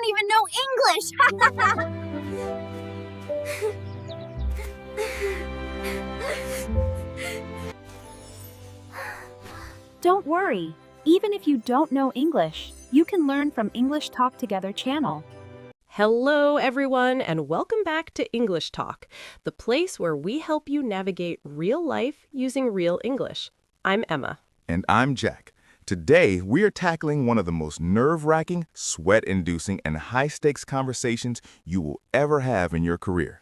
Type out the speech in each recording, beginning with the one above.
even know English! Don't worry. Even if you don't know English, you can learn from English Talk Together channel. Hello, everyone, and welcome back to English Talk, the place where we help you navigate real life using real English. I'm Emma. And I'm Jack. Today, we are tackling one of the most nerve-wracking, sweat-inducing, and high-stakes conversations you will ever have in your career.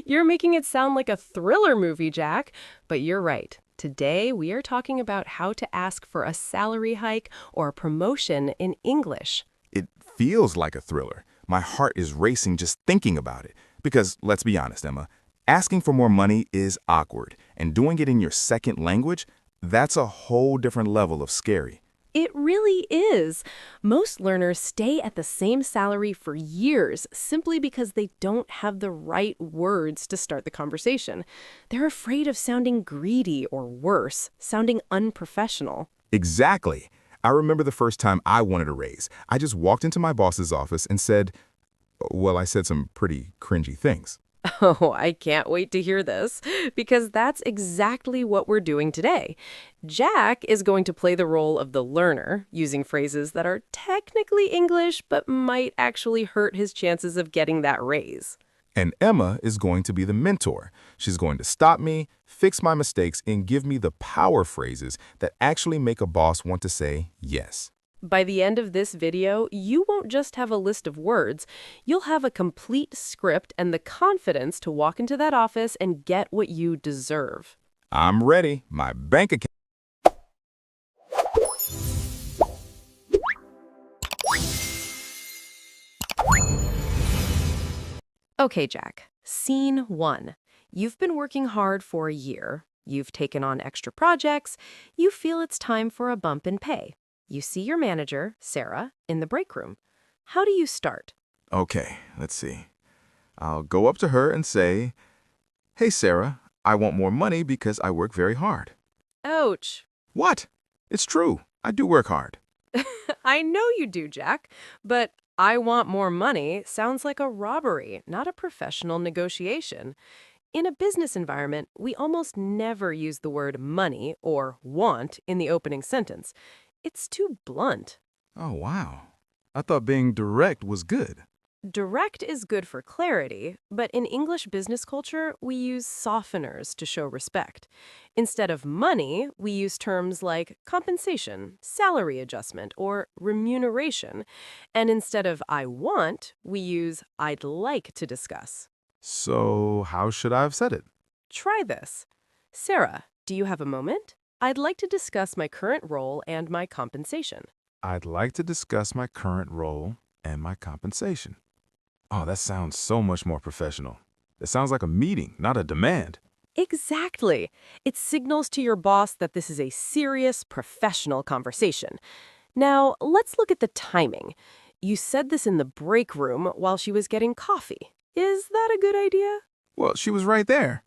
You're making it sound like a thriller movie, Jack, but you're right. Today, we are talking about how to ask for a salary hike or a promotion in English. It feels like a thriller. My heart is racing just thinking about it. Because, let's be honest, Emma, asking for more money is awkward, and doing it in your second language, that's a whole different level of scary. It really is. Most learners stay at the same salary for years simply because they don't have the right words to start the conversation. They're afraid of sounding greedy or worse, sounding unprofessional. Exactly. I remember the first time I wanted a raise. I just walked into my boss's office and said, well, I said some pretty cringy things. Oh, I can't wait to hear this, because that's exactly what we're doing today. Jack is going to play the role of the learner, using phrases that are technically English but might actually hurt his chances of getting that raise. And Emma is going to be the mentor. She's going to stop me, fix my mistakes, and give me the power phrases that actually make a boss want to say yes. By the end of this video, you won't just have a list of words, you'll have a complete script and the confidence to walk into that office and get what you deserve. I'm ready. My bank account. Okay, Jack. Scene 1. You've been working hard for a year. You've taken on extra projects. You feel it's time for a bump in pay. You see your manager, Sarah, in the break room. How do you start? Okay, let's see. I'll go up to her and say, hey, Sarah, I want more money because I work very hard. Ouch. What? It's true. I do work hard. I know you do, Jack, but I want more money sounds like a robbery, not a professional negotiation. In a business environment, we almost never use the word money or want in the opening sentence. It's too blunt. Oh, wow. I thought being direct was good. Direct is good for clarity, but in English business culture, we use softeners to show respect. Instead of money, we use terms like compensation, salary adjustment, or remuneration. And instead of I want, we use I'd like to discuss. So how should I have said it? Try this. Sarah, do you have a moment? I'd like to discuss my current role and my compensation. I'd like to discuss my current role and my compensation. Oh, that sounds so much more professional. It sounds like a meeting, not a demand. Exactly. It signals to your boss that this is a serious, professional conversation. Now, let's look at the timing. You said this in the break room while she was getting coffee. Is that a good idea? Well, she was right there.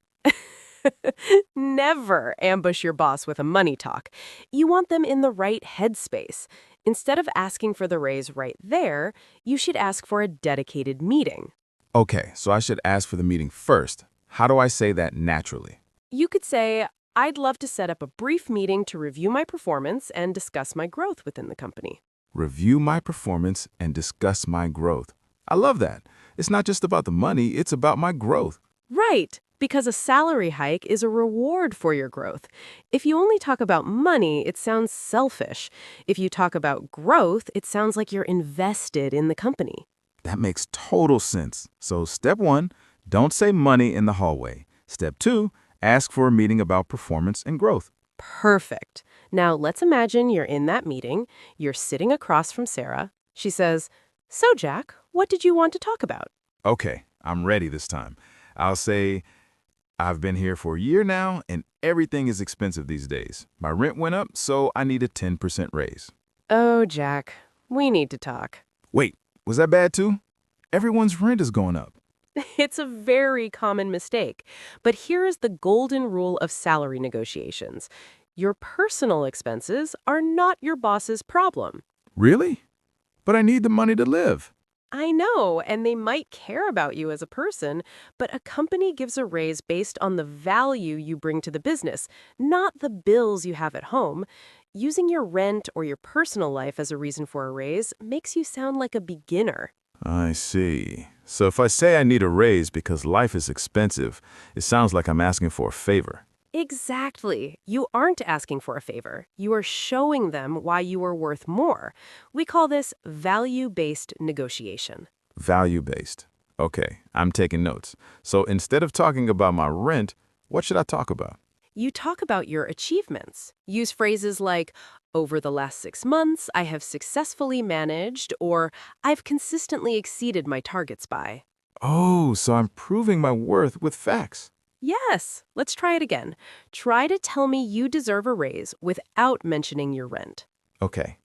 Never ambush your boss with a money talk. You want them in the right headspace. Instead of asking for the raise right there, you should ask for a dedicated meeting. Okay, so I should ask for the meeting first. How do I say that naturally? You could say, I'd love to set up a brief meeting to review my performance and discuss my growth within the company. Review my performance and discuss my growth. I love that. It's not just about the money, it's about my growth. Right, because a salary hike is a reward for your growth. If you only talk about money, it sounds selfish. If you talk about growth, it sounds like you're invested in the company. That makes total sense. So step 1, don't say money in the hallway. Step 2, ask for a meeting about performance and growth. Perfect. Now let's imagine you're in that meeting. You're sitting across from Sarah. She says, so Jack, what did you want to talk about? Okay, I'm ready this time. I'll say, I've been here for a year now, and everything is expensive these days. My rent went up, so I need a 10% raise. Oh, Jack, we need to talk. Wait, was that bad too? Everyone's rent is going up. It's a very common mistake. But here is the golden rule of salary negotiations. Your personal expenses are not your boss's problem. Really? But I need the money to live. I know, and they might care about you as a person, but a company gives a raise based on the value you bring to the business, not the bills you have at home. Using your rent or your personal life as a reason for a raise makes you sound like a beginner. I see. So if I say I need a raise because life is expensive, it sounds like I'm asking for a favor. Exactly. You aren't asking for a favor. You are showing them why you are worth more. We call this value-based negotiation. Value-based. Okay, I'm taking notes. So instead of talking about my rent, what should I talk about? You talk about your achievements. Use phrases like, over the last 6 months, I have successfully managed, or I've consistently exceeded my targets by. Oh, so I'm proving my worth with facts. Yes, let's try it again. Try to tell me you deserve a raise without mentioning your rent. Okay.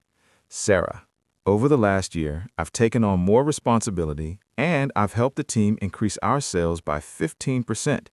Sarah, over the last year, I've taken on more responsibility and I've helped the team increase our sales by 15%.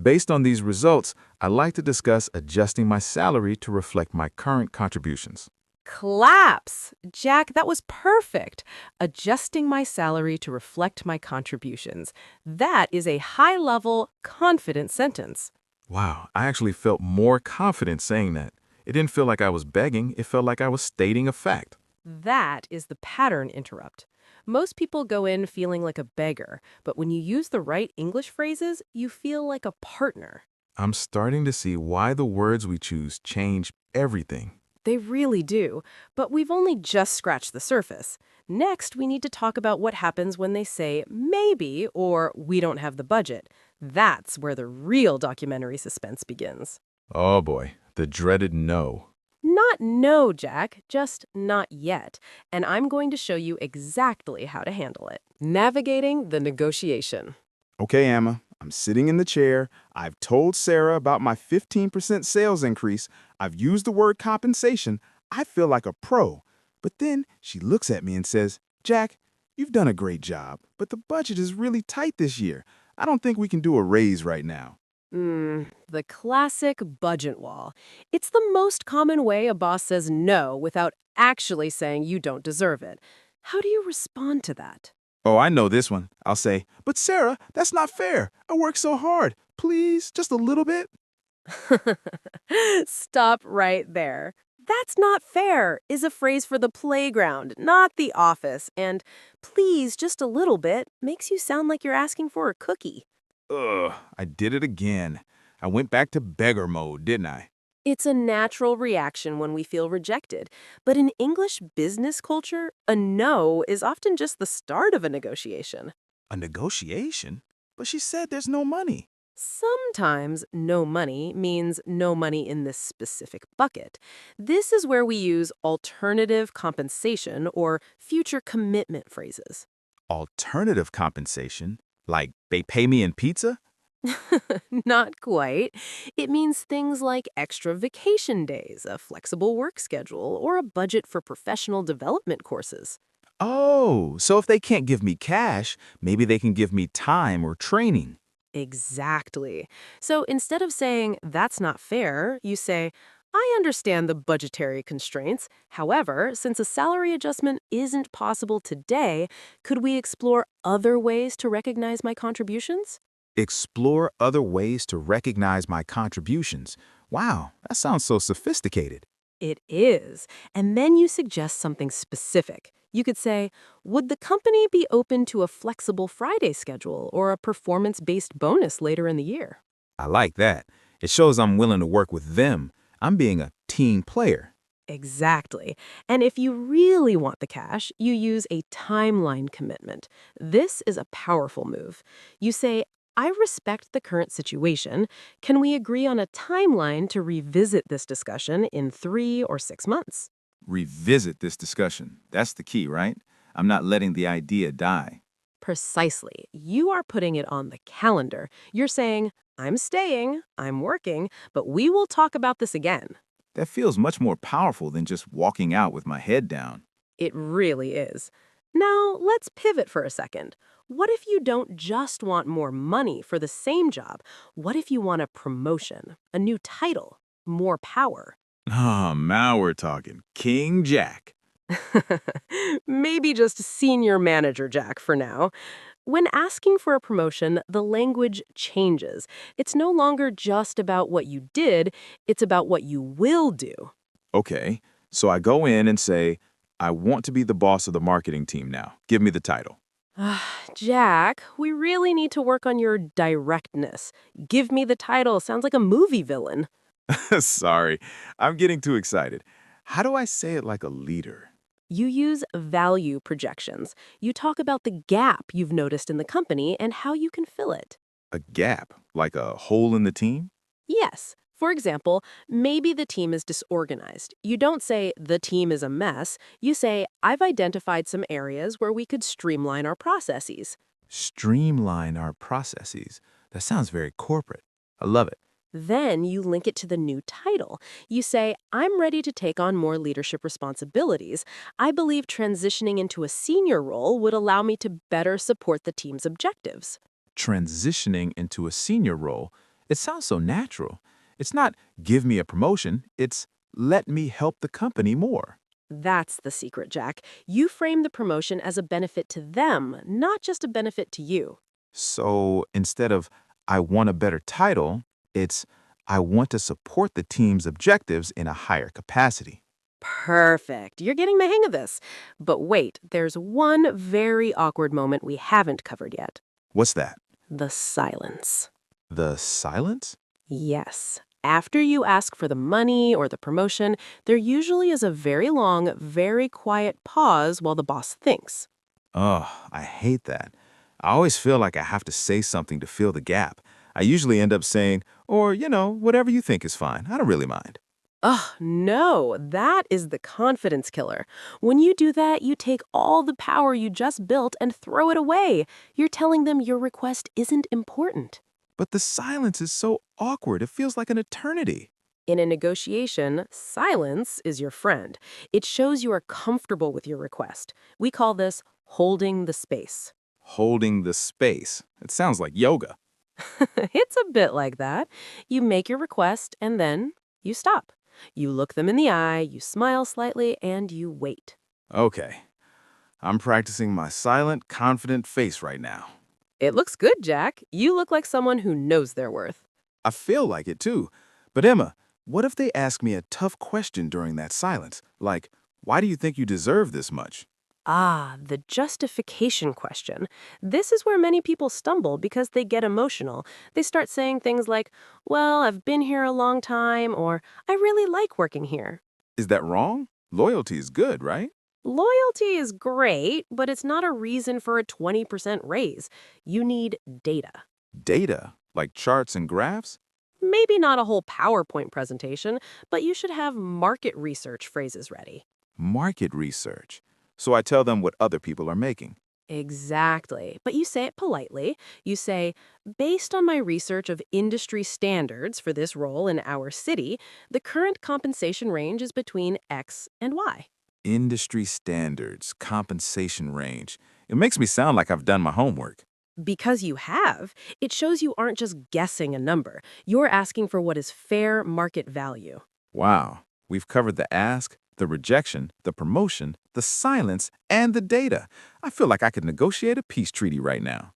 Based on these results, I'd like to discuss adjusting my salary to reflect my current contributions. Claps! Jack, that was perfect. Adjusting my salary to reflect my contributions. That is a high-level, confident sentence. Wow, I actually felt more confident saying that. It didn't feel like I was begging, it felt like I was stating a fact. That is the pattern interrupt. Most people go in feeling like a beggar, but when you use the right English phrases, you feel like a partner. I'm starting to see why the words we choose change everything. They really do, but we've only just scratched the surface. Next, we need to talk about what happens when they say maybe or we don't have the budget. That's where the real documentary suspense begins. Oh boy, the dreaded no. Not no, Jack, just not yet. And I'm going to show you exactly how to handle it. Navigating the negotiation. Okay, Emma, I'm sitting in the chair. I've told Sarah about my 15% sales increase. I've used the word compensation. I feel like a pro. But then she looks at me and says, Jack, you've done a great job, but the budget is really tight this year. I don't think we can do a raise right now. The classic budget wall. It's the most common way a boss says no without actually saying you don't deserve it. How do you respond to that? Oh, I know this one. I'll say, but Sarah, that's not fair. I work so hard. Please, just a little bit. Stop right there. That's not fair is a phrase for the playground, not the office. And please, just a little bit makes you sound like you're asking for a cookie. Ugh, I did it again. I went back to beggar mode, didn't I? It's a natural reaction when we feel rejected. But in English business culture, a no is often just the start of a negotiation. A negotiation? But she said there's no money. Sometimes no money means no money in this specific bucket. This is where we use alternative compensation or future commitment phrases. Alternative compensation? Like they pay me in pizza? Not quite. It means things like extra vacation days, a flexible work schedule, or a budget for professional development courses. Oh, so if they can't give me cash, maybe they can give me time or training. Exactly. So instead of saying, that's not fair, you say, I understand the budgetary constraints. However, since a salary adjustment isn't possible today, could we explore other ways to recognize my contributions? Explore other ways to recognize my contributions. Wow, that sounds so sophisticated. It is. And then you suggest something specific. You could say, would the company be open to a flexible Friday schedule or a performance-based bonus later in the year? I like that. It shows I'm willing to work with them. I'm being a team player. Exactly. And if you really want the cash, you use a timeline commitment. This is a powerful move. You say, I respect the current situation. Can we agree on a timeline to revisit this discussion in 3 or 6 months? Revisit this discussion. That's the key, right? I'm not letting the idea die. Precisely. You are putting it on the calendar. You're saying, I'm staying, I'm working, but we will talk about this again. That feels much more powerful than just walking out with my head down. It really is. Now, let's pivot for a second. What if you don't just want more money for the same job? What if you want a promotion, a new title, more power? Ah, now we're talking. King Jack. Maybe just senior manager Jack for now. When asking for a promotion, the language changes. It's no longer just about what you did, it's about what you will do. Okay, so I go in and say, I want to be the boss of the marketing team now. Give me the title. Jack, we really need to work on your directness. Give me the title sounds like a movie villain. Sorry, I'm getting too excited. How do I say it like a leader? You use value projections. You talk about the gap you've noticed in the company and how you can fill it. A gap, like a hole in the team? Yes. For example, maybe the team is disorganized. You don't say, the team is a mess. You say, I've identified some areas where we could streamline our processes. Streamline our processes. That sounds very corporate. I love it. Then you link it to the new title. You say, I'm ready to take on more leadership responsibilities. I believe transitioning into a senior role would allow me to better support the team's objectives. Transitioning into a senior role, it sounds so natural. It's not give me a promotion, it's let me help the company more. That's the secret, Jack. You frame the promotion as a benefit to them, not just a benefit to you. So instead of I want a better title, it's I want to support the team's objectives in a higher capacity. Perfect. You're getting the hang of this. But wait, there's one very awkward moment we haven't covered yet. What's that? The silence. The silence? Yes. After you ask for the money or the promotion, there usually is a very long, very quiet pause while the boss thinks. Oh, I hate that. I always feel like I have to say something to fill the gap. I usually end up saying, or, whatever you think is fine. I don't really mind. Ugh, no, that is the confidence killer. When you do that, you take all the power you just built and throw it away. You're telling them your request isn't important. But the silence is so awkward. It feels like an eternity. In a negotiation, silence is your friend. It shows you are comfortable with your request. We call this holding the space. Holding the space. It sounds like yoga. It's a bit like that. You make your request and then you stop. You look them in the eye, you smile slightly, and you wait. Okay. I'm practicing my silent, confident face right now. It looks good, Jack. You look like someone who knows their worth. I feel like it too. But Emma, what if they ask me a tough question during that silence? Like, why do you think you deserve this much? Ah, the justification question. This is where many people stumble because they get emotional. They start saying things like, well, I've been here a long time, or I really like working here. Is that wrong? Loyalty is good, right? Loyalty is great, but it's not a reason for a 20% raise. You need data. Data, like charts and graphs? Maybe not a whole PowerPoint presentation, but you should have market research phrases ready. Market research. So I tell them what other people are making. Exactly. But you say it politely. You say, based on my research of industry standards for this role in our city, the current compensation range is between X and Y. Industry standards, compensation range. It makes me sound like I've done my homework. Because you have, it shows you aren't just guessing a number. You're asking for what is fair market value. Wow, we've covered the ask, the rejection, the promotion, the silence, and the data. I feel like I could negotiate a peace treaty right now.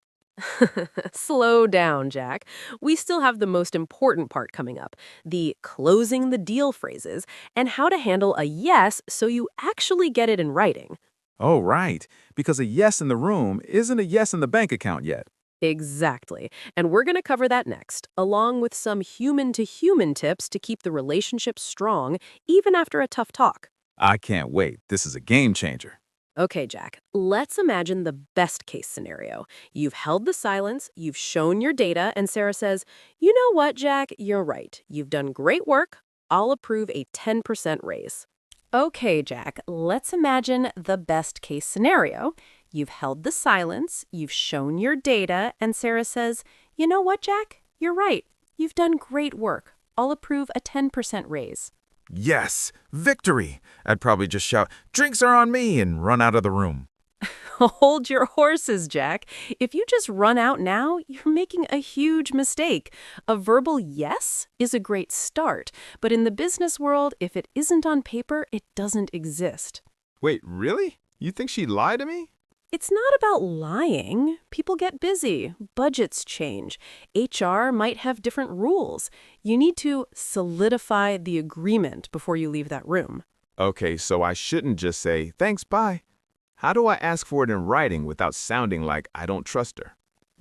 Slow down, Jack. We still have the most important part coming up, the closing the deal phrases, and how to handle a yes so you actually get it in writing. Oh, right, because a yes in the room isn't a yes in the bank account yet. Exactly. And we're going to cover that next, along with some human-to-human tips to keep the relationship strong, even after a tough talk. I can't wait. This is a game changer. Okay, Jack, let's imagine the best-case scenario. You've held the silence, you've shown your data, and Sarah says, you know what, Jack, you're right. You've done great work. I'll approve a 10% raise. Okay, Jack, let's imagine the best-case scenario. You've held the silence, you've shown your data, and Sarah says, you know what, Jack? You're right. You've done great work. I'll approve a 10% raise. Yes, victory! I'd probably just shout, drinks are on me, and run out of the room. Hold your horses, Jack. If you just run out now, you're making a huge mistake. A verbal yes is a great start, but in the business world, if it isn't on paper, it doesn't exist. Wait, really? You think she'd lie to me? It's not about lying. People get busy. Budgets change. HR might have different rules. You need to solidify the agreement before you leave that room. Okay, so I shouldn't just say, thanks, bye. How do I ask for it in writing without sounding like I don't trust her?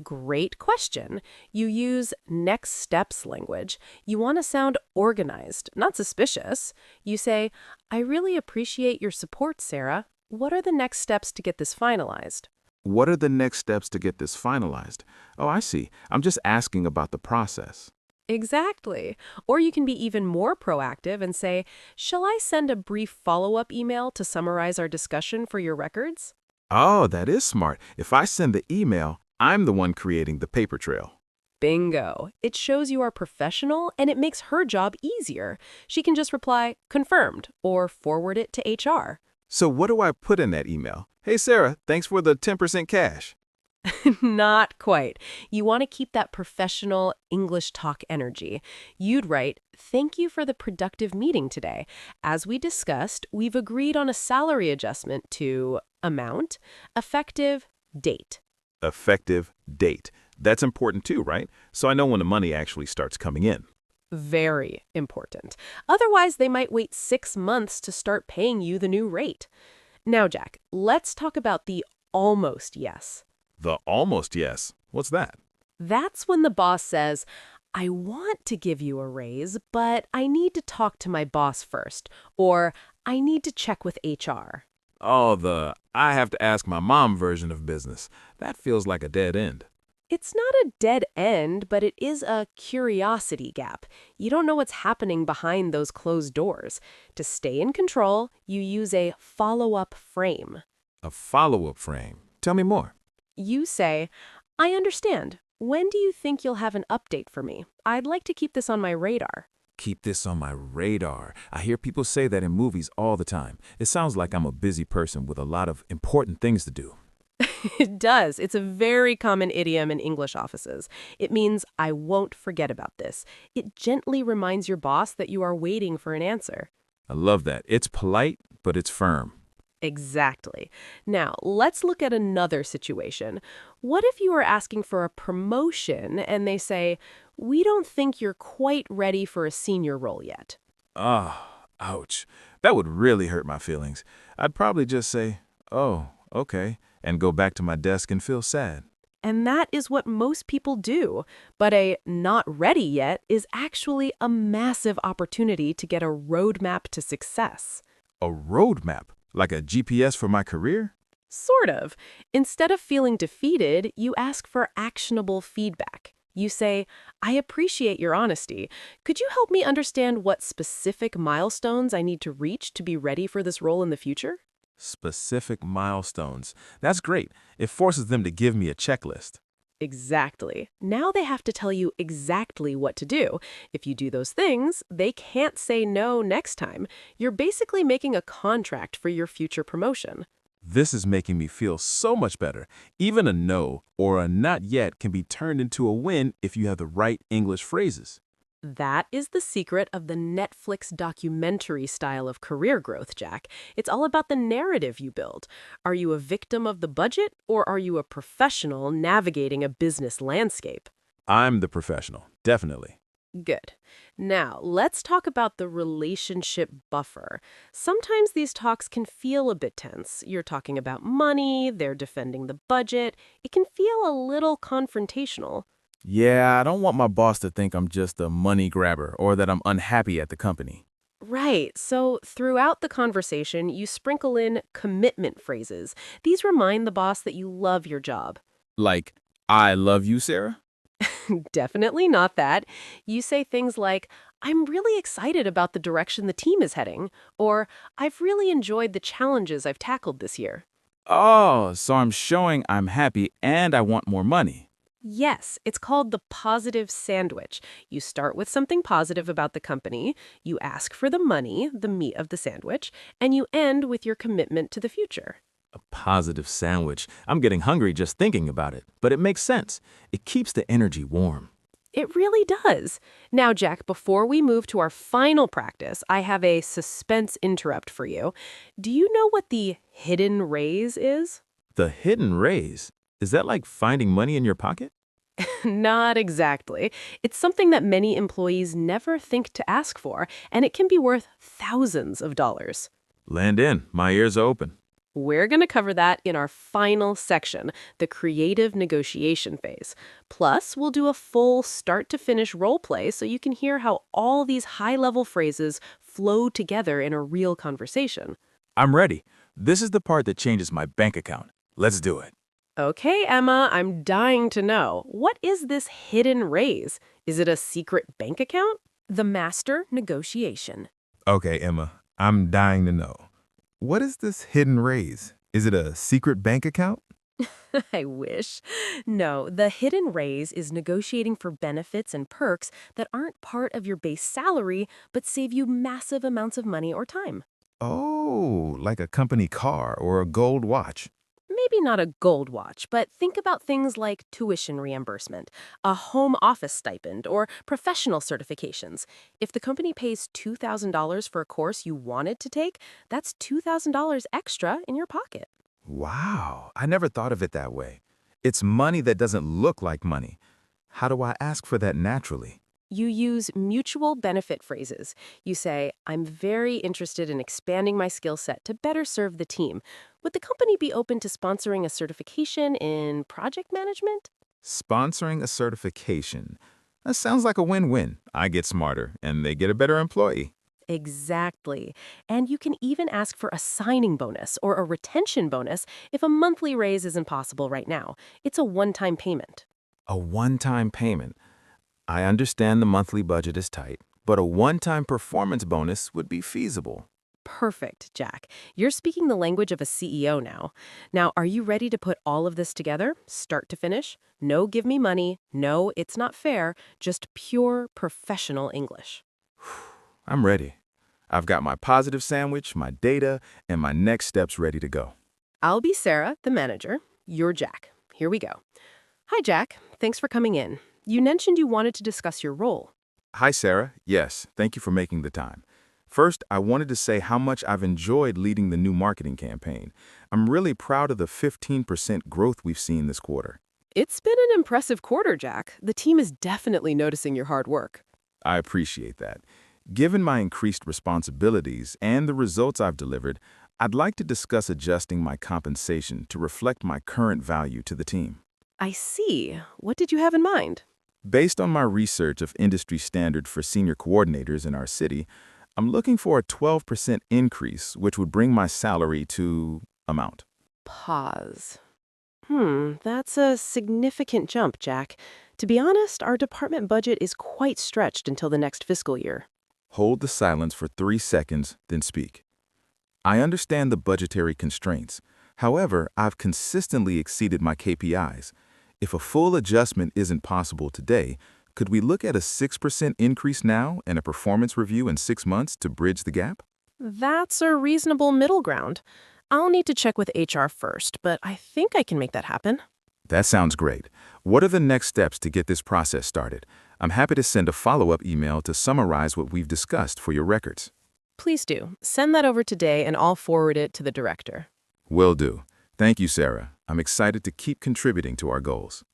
Great question. You use next steps language. You want to sound organized, not suspicious. You say, I really appreciate your support, Sarah. What are the next steps to get this finalized? What are the next steps to get this finalized? Oh, I see. I'm just asking about the process. Exactly. Or you can be even more proactive and say, shall I send a brief follow-up email to summarize our discussion for your records? Oh, that is smart. If I send the email, I'm the one creating the paper trail. Bingo. It shows you are professional and it makes her job easier. She can just reply, confirmed, or forward it to HR. So what do I put in that email? Hey, Sarah, thanks for the 10% cash. Not quite. You want to keep that professional English talk energy. You'd write, thank you for the productive meeting today. As we discussed, we've agreed on a salary adjustment to amount, effective, date. Effective date. That's important too, right? So I know when the money actually starts coming in. Very important. Otherwise, they might wait 6 months to start paying you the new rate. Now, Jack, let's talk about the almost yes. The almost yes. What's that? That's when the boss says, I want to give you a raise, but I need to talk to my boss first, or I need to check with HR. Oh, I have to ask my mom version of business. That feels like a dead end. It's not a dead end, but it is a curiosity gap. You don't know what's happening behind those closed doors. To stay in control, you use a follow-up frame. A follow-up frame. Tell me more. You say, I understand. When do you think you'll have an update for me? I'd like to keep this on my radar. Keep this on my radar. I hear people say that in movies all the time. It sounds like I'm a busy person with a lot of important things to do. It does. It's a very common idiom in English offices. It means, I won't forget about this. It gently reminds your boss that you are waiting for an answer. I love that. It's polite, but it's firm. Exactly. Now, let's look at another situation. What if you are asking for a promotion and they say, we don't think you're quite ready for a senior role yet? Ah, ouch. That would really hurt my feelings. I'd probably just say, oh, okay, and go back to my desk and feel sad. And that is what most people do. But a not ready yet is actually a massive opportunity to get a roadmap to success. A roadmap? Like a GPS for my career? Sort of. Instead of feeling defeated, you ask for actionable feedback. You say, I appreciate your honesty. Could you help me understand what specific milestones I need to reach to be ready for this role in the future? Specific milestones. That's great. It forces them to give me a checklist. Exactly. Now they have to tell you exactly what to do. If you do those things, they can't say no next time. You're basically making a contract for your future promotion. This is making me feel so much better. Even a no or a not yet can be turned into a win if you have the right English phrases. That is the secret of the Netflix documentary style of career growth, Jack. It's all about the narrative you build. Are you a victim of the budget, or are you a professional navigating a business landscape? I'm the professional, definitely. Good. Now, let's talk about the relationship buffer. Sometimes these talks can feel a bit tense. You're talking about money, they're defending the budget. It can feel a little confrontational. Yeah, I don't want my boss to think I'm just a money grabber or that I'm unhappy at the company. Right. So throughout the conversation, you sprinkle in commitment phrases. These remind the boss that you love your job. Like, I love you, Sarah? Definitely not that. You say things like, I'm really excited about the direction the team is heading, or I've really enjoyed the challenges I've tackled this year. Oh, so I'm showing I'm happy and I want more money. Yes, it's called the positive sandwich. You start with something positive about the company, you ask for the money, the meat of the sandwich, and you end with your commitment to the future. A positive sandwich. I'm getting hungry just thinking about it, but it makes sense. It keeps the energy warm. It really does. Now, Jack, before we move to our final practice, I have a suspense interrupt for you. Do you know what the hidden raise is? The hidden raise? Is that like finding money in your pocket? Not exactly. It's something that many employees never think to ask for, and it can be worth thousands of dollars. Land in. My ears are open. We're going to cover that in our final section, the creative negotiation phase. Plus, we'll do a full start-to-finish role play so you can hear how all these high-level phrases flow together in a real conversation. I'm ready. This is the part that changes my bank account. Let's do it. Okay, Emma, I'm dying to know. What is this hidden raise? Is it a secret bank account? The master negotiation. Okay, Emma, I'm dying to know. What is this hidden raise? Is it a secret bank account? I wish. No, the hidden raise is negotiating for benefits and perks that aren't part of your base salary, but save you massive amounts of money or time. Oh, like a company car or a gold watch. Maybe not a gold watch, but think about things like tuition reimbursement, a home office stipend, or professional certifications. If the company pays $2,000 for a course you wanted to take, that's $2,000 extra in your pocket. Wow, I never thought of it that way. It's money that doesn't look like money. How do I ask for that naturally? You use mutual benefit phrases. You say, I'm very interested in expanding my skill set to better serve the team. Would the company be open to sponsoring a certification in project management? Sponsoring a certification. That sounds like a win-win. I get smarter, and they get a better employee. Exactly. And you can even ask for a signing bonus or a retention bonus if a monthly raise isn't possible right now. It's a one-time payment. A one-time payment. I understand the monthly budget is tight, but a one-time performance bonus would be feasible. Perfect, Jack. You're speaking the language of a CEO now. Now, are you ready to put all of this together, start to finish? No, give me money. No, it's not fair. Just pure professional English. I'm ready. I've got my positive sandwich, my data, and my next steps ready to go. I'll be Sarah, the manager. You're Jack. Here we go. Hi, Jack. Thanks for coming in. You mentioned you wanted to discuss your role. Hi, Sarah. Yes, thank you for making the time. First, I wanted to say how much I've enjoyed leading the new marketing campaign. I'm really proud of the 15% growth we've seen this quarter. It's been an impressive quarter, Jack. The team is definitely noticing your hard work. I appreciate that. Given my increased responsibilities and the results I've delivered, I'd like to discuss adjusting my compensation to reflect my current value to the team. I see. What did you have in mind? Based on my research of industry standard for senior coordinators in our city, I'm looking for a 12% increase, which would bring my salary to amount. Pause. That's a significant jump, Jack. To be honest, our department budget is quite stretched until the next fiscal year. Hold the silence for 3 seconds, then speak. I understand the budgetary constraints. However, I've consistently exceeded my KPIs. If a full adjustment isn't possible today, could we look at a 6% increase now and a performance review in 6 months to bridge the gap? That's a reasonable middle ground. I'll need to check with HR first, but I think I can make that happen. That sounds great. What are the next steps to get this process started? I'm happy to send a follow-up email to summarize what we've discussed for your records. Please do. Send that over today and I'll forward it to the director. Will do. Thank you, Sarah. I'm excited to keep contributing to our goals.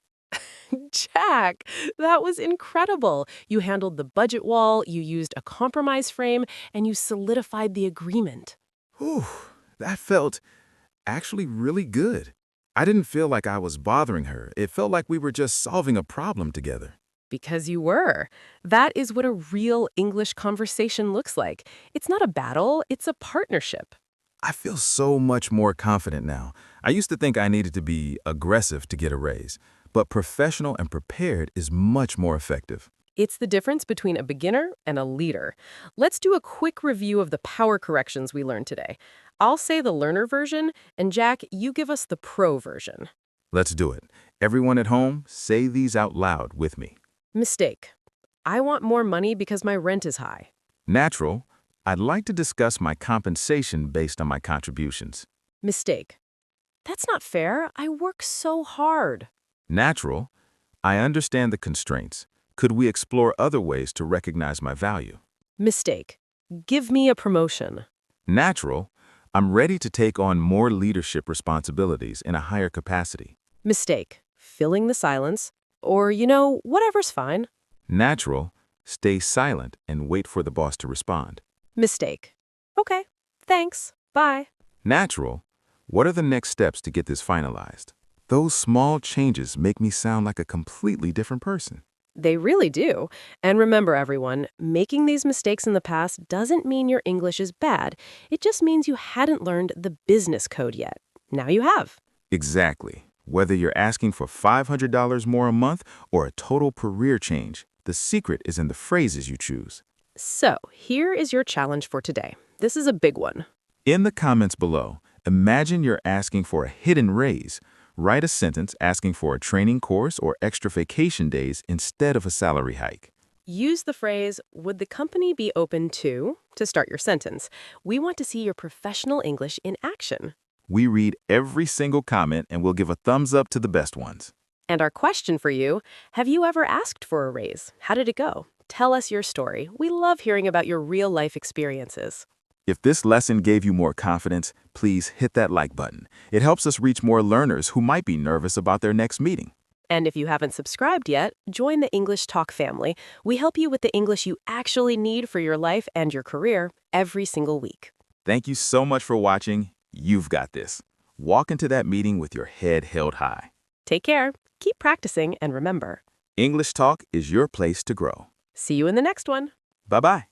Jack, that was incredible. You handled the budget wall, you used a compromise frame, and you solidified the agreement. Whew, that felt actually really good. I didn't feel like I was bothering her. It felt like we were just solving a problem together. Because you were. That is what a real English conversation looks like. It's not a battle, it's a partnership. I feel so much more confident now. I used to think I needed to be aggressive to get a raise, but professional and prepared is much more effective. It's the difference between a beginner and a leader. Let's do a quick review of the power corrections we learned today. I'll say the learner version, and Jack, you give us the pro version. Let's do it. Everyone at home, say these out loud with me. Mistake. I want more money because my rent is high. Natural. I'd like to discuss my compensation based on my contributions. Mistake. That's not fair. I work so hard. Natural. I understand the constraints. Could we explore other ways to recognize my value? Mistake. Give me a promotion. Natural. I'm ready to take on more leadership responsibilities in a higher capacity. Mistake. Filling the silence. Or, whatever's fine. Natural. Stay silent and wait for the boss to respond. Mistake. Okay, thanks. Bye. Natural. What are the next steps to get this finalized? Those small changes make me sound like a completely different person. They really do. And remember, everyone, making these mistakes in the past doesn't mean your English is bad. It just means you hadn't learned the business code yet. Now you have. Exactly. Whether you're asking for $500 more a month or a total career change, the secret is in the phrases you choose. So, here is your challenge for today. This is a big one. In the comments below, imagine you're asking for a hidden raise. Write a sentence asking for a training course or extra vacation days instead of a salary hike. Use the phrase, would the company be open to start your sentence. We want to see your professional English in action. We read every single comment and we'll give a thumbs up to the best ones. And our question for you, have you ever asked for a raise? How did it go? Tell us your story. We love hearing about your real-life experiences. If this lesson gave you more confidence, please hit that like button. It helps us reach more learners who might be nervous about their next meeting. And if you haven't subscribed yet, join the English Talk family. We help you with the English you actually need for your life and your career every single week. Thank you so much for watching. You've got this. Walk into that meeting with your head held high. Take care, keep practicing, and remember, English Talk is your place to grow. see you in the next one. Bye-bye.